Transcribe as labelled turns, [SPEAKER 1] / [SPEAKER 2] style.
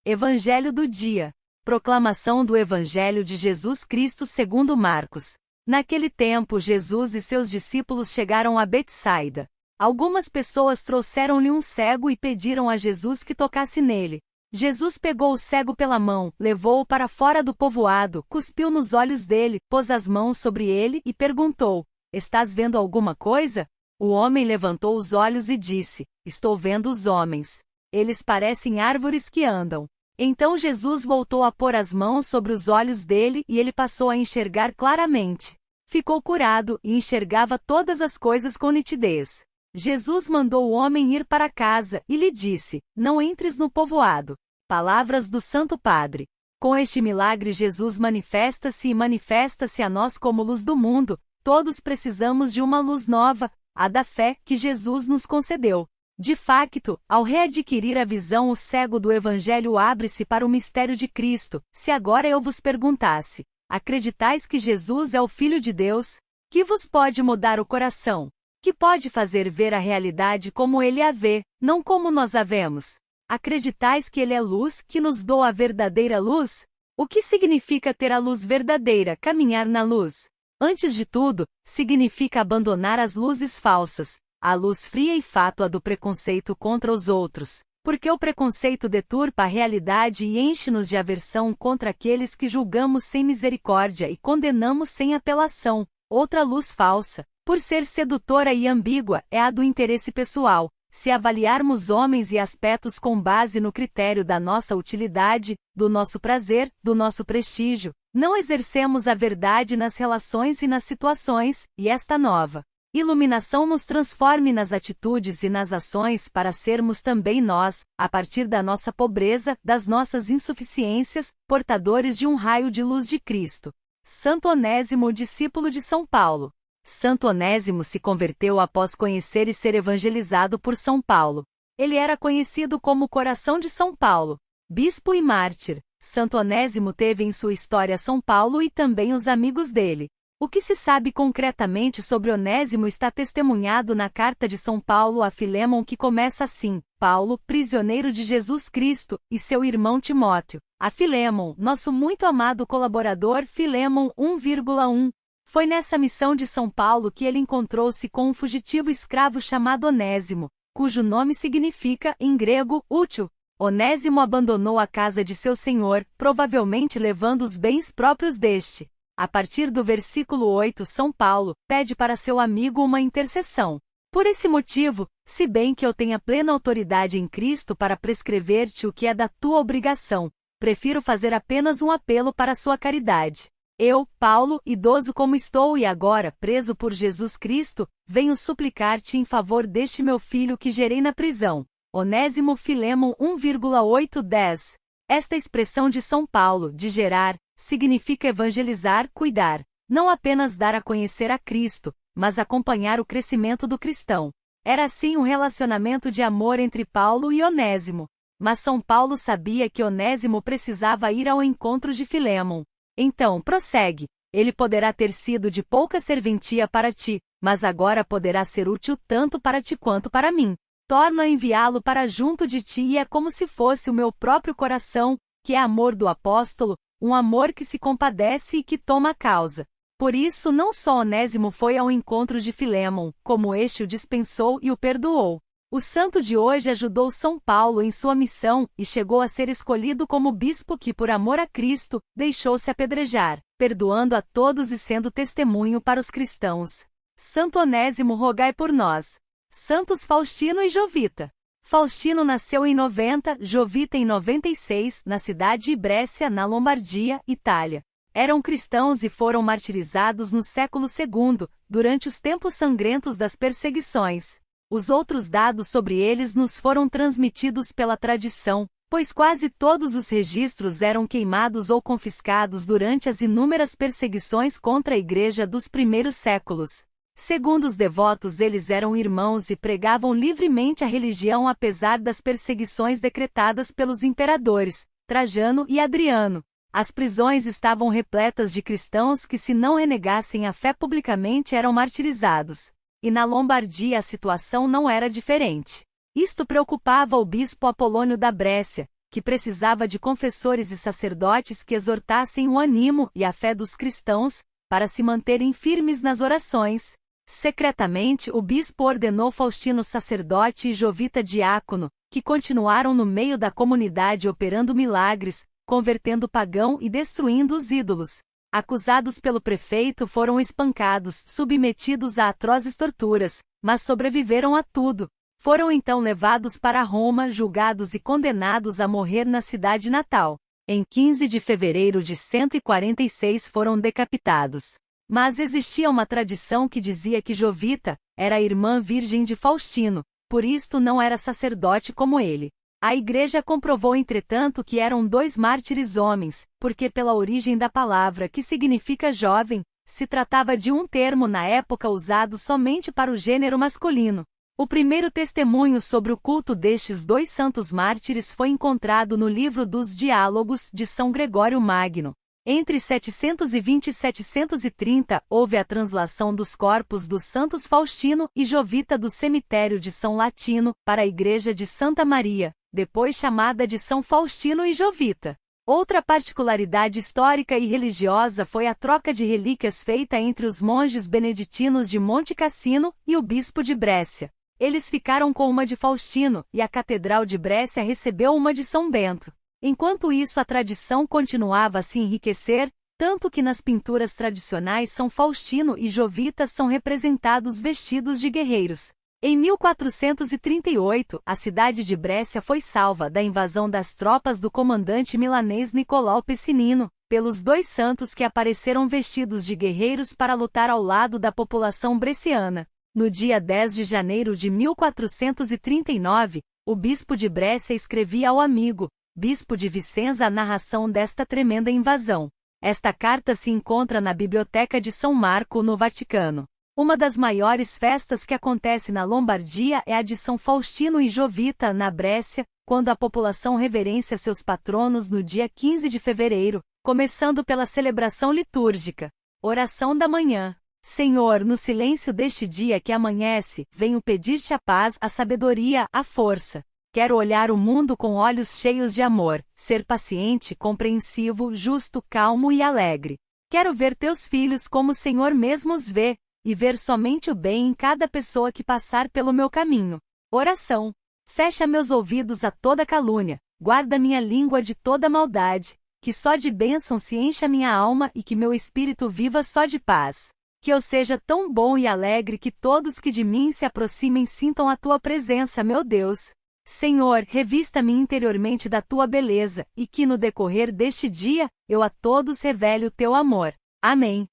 [SPEAKER 1] Evangelho do dia. Proclamação do Evangelho de Jesus Cristo segundo Marcos. Naquele tempo Jesus e seus discípulos chegaram a Betsaida. Algumas pessoas trouxeram-lhe um cego e pediram a Jesus que tocasse nele. Jesus pegou o cego pela mão, levou-o para fora do povoado, cuspiu nos olhos dele, pôs as mãos sobre ele e perguntou: "Estás vendo alguma coisa?" O homem levantou os olhos e disse: "Estou vendo os homens. Eles parecem árvores que andam." Então Jesus voltou a pôr as mãos sobre os olhos dele e ele passou a enxergar claramente. Ficou curado e enxergava todas as coisas com nitidez. Jesus mandou o homem ir para casa e lhe disse: "Não entres no povoado." Palavras do Santo Padre. Com este milagre Jesus manifesta-se a nós como luz do mundo. Todos precisamos de uma luz nova, a da fé que Jesus nos concedeu. De facto, ao readquirir a visão, o cego do Evangelho abre-se para o mistério de Cristo. Se agora eu vos perguntasse: acreditais que Jesus é o Filho de Deus? Que vos pode mudar o coração? Que pode fazer ver a realidade como ele a vê, não como nós a vemos? Acreditais que ele é luz, que nos doa a verdadeira luz? O que significa ter a luz verdadeira, caminhar na luz? Antes de tudo, significa abandonar as luzes falsas, a luz fria e fátua do preconceito contra os outros, porque o preconceito deturpa a realidade e enche-nos de aversão contra aqueles que julgamos sem misericórdia e condenamos sem apelação. Outra luz falsa, por ser sedutora e ambígua, é a do interesse pessoal. Se avaliarmos homens e aspectos com base no critério da nossa utilidade, do nosso prazer, do nosso prestígio, não exercemos a verdade nas relações e nas situações, e esta nova iluminação nos transforme nas atitudes e nas ações para sermos também nós, a partir da nossa pobreza, das nossas insuficiências, portadores de um raio de luz de Cristo. Santo Onésimo, discípulo de São Paulo. Santo Onésimo se converteu após conhecer e ser evangelizado por São Paulo. Ele era conhecido como Coração de São Paulo, bispo e mártir. Santo Onésimo teve em sua história São Paulo e também os amigos dele. O que se sabe concretamente sobre Onésimo está testemunhado na carta de São Paulo a Filémon, que começa assim: Paulo, prisioneiro de Jesus Cristo, e seu irmão Timóteo. A Filémon, nosso muito amado colaborador Filémon 1,1. Foi nessa missão de São Paulo que ele encontrou-se com um fugitivo escravo chamado Onésimo, cujo nome significa, em grego, útil. Onésimo abandonou a casa de seu senhor, provavelmente levando os bens próprios deste. A partir do versículo 8, São Paulo pede para seu amigo uma intercessão. Por esse motivo, se bem que eu tenha plena autoridade em Cristo para prescrever-te o que é da tua obrigação, prefiro fazer apenas um apelo para sua caridade. Eu, Paulo, idoso como estou e agora preso por Jesus Cristo, venho suplicar-te em favor deste meu filho que gerei na prisão. Onésimo Filémon 1,8-10. Esta expressão de São Paulo, de gerar, significa evangelizar, cuidar, não apenas dar a conhecer a Cristo, mas acompanhar o crescimento do cristão. Era assim um relacionamento de amor entre Paulo e Onésimo. Mas São Paulo sabia que Onésimo precisava ir ao encontro de Filémon. Então, prossegue: ele poderá ter sido de pouca serventia para ti, mas agora poderá ser útil tanto para ti quanto para mim. Torno a enviá-lo para junto de ti e é como se fosse o meu próprio coração, que é amor do apóstolo, um amor que se compadece e que toma a causa. Por isso não só Onésimo foi ao encontro de Filémon, como este o dispensou e o perdoou. O santo de hoje ajudou São Paulo em sua missão e chegou a ser escolhido como bispo que, por amor a Cristo, deixou-se apedrejar, perdoando a todos e sendo testemunho para os cristãos. Santo Onésimo, rogai por nós. Santos Faustino e Jovita. Faustino nasceu em 90, Jovita em 96, na cidade de Brescia, na Lombardia, Itália. Eram cristãos e foram martirizados no século II, durante os tempos sangrentos das perseguições. Os outros dados sobre eles nos foram transmitidos pela tradição, pois quase todos os registros eram queimados ou confiscados durante as inúmeras perseguições contra a Igreja dos primeiros séculos. Segundo os devotos, eles eram irmãos e pregavam livremente a religião apesar das perseguições decretadas pelos imperadores, Trajano e Adriano. As prisões estavam repletas de cristãos que, se não renegassem a fé publicamente, eram martirizados. E na Lombardia a situação não era diferente. Isto preocupava o bispo Apolônio da Brécia, que precisava de confessores e sacerdotes que exortassem o ânimo e a fé dos cristãos, para se manterem firmes nas orações. Secretamente, o bispo ordenou Faustino sacerdote e Jovita diácono, que continuaram no meio da comunidade operando milagres, convertendo o pagão e destruindo os ídolos. Acusados pelo prefeito, foram espancados, submetidos a atrozes torturas, mas sobreviveram a tudo. Foram então levados para Roma, julgados e condenados a morrer na cidade natal. Em 15 de fevereiro de 146 foram decapitados. Mas existia uma tradição que dizia que Jovita era a irmã virgem de Faustino, por isto não era sacerdote como ele. A Igreja comprovou entretanto que eram dois mártires homens, porque pela origem da palavra, que significa jovem, se tratava de um termo na época usado somente para o gênero masculino. O primeiro testemunho sobre o culto destes dois santos mártires foi encontrado no livro dos Diálogos de São Gregório Magno. Entre 720 e 730, houve a translação dos corpos dos santos Faustino e Jovita do cemitério de São Latino para a igreja de Santa Maria, depois chamada de São Faustino e Jovita. Outra particularidade histórica e religiosa foi a troca de relíquias feita entre os monges beneditinos de Monte Cassino e o bispo de Brescia. Eles ficaram com uma de Faustino, e a Catedral de Brescia recebeu uma de São Bento. Enquanto isso, a tradição continuava a se enriquecer, tanto que nas pinturas tradicionais São Faustino e Jovita são representados vestidos de guerreiros. Em 1438, a cidade de Brescia foi salva da invasão das tropas do comandante milanês Nicolau Pessinino, pelos dois santos que apareceram vestidos de guerreiros para lutar ao lado da população bresciana. No dia 10 de janeiro de 1439, o bispo de Brescia escrevia ao amigo, bispo de Vicenza, a narração desta tremenda invasão. Esta carta se encontra na Biblioteca de São Marco, no Vaticano. Uma das maiores festas que acontece na Lombardia é a de São Faustino e Jovita, na Brescia, quando a população reverencia seus patronos no dia 15 de fevereiro, começando pela celebração litúrgica. Oração da manhã. Senhor, no silêncio deste dia que amanhece, venho pedir-te a paz, a sabedoria, a força. Quero olhar o mundo com olhos cheios de amor, ser paciente, compreensivo, justo, calmo e alegre. Quero ver teus filhos como o Senhor mesmo os vê, e ver somente o bem em cada pessoa que passar pelo meu caminho. Oração. Fecha meus ouvidos a toda calúnia, guarda minha língua de toda maldade, que só de bênção se encha minha alma e que meu espírito viva só de paz. Que eu seja tão bom e alegre que todos que de mim se aproximem sintam a tua presença, meu Deus. Senhor, revista-me interiormente da tua beleza, e que no decorrer deste dia, eu a todos revele o teu amor. Amém.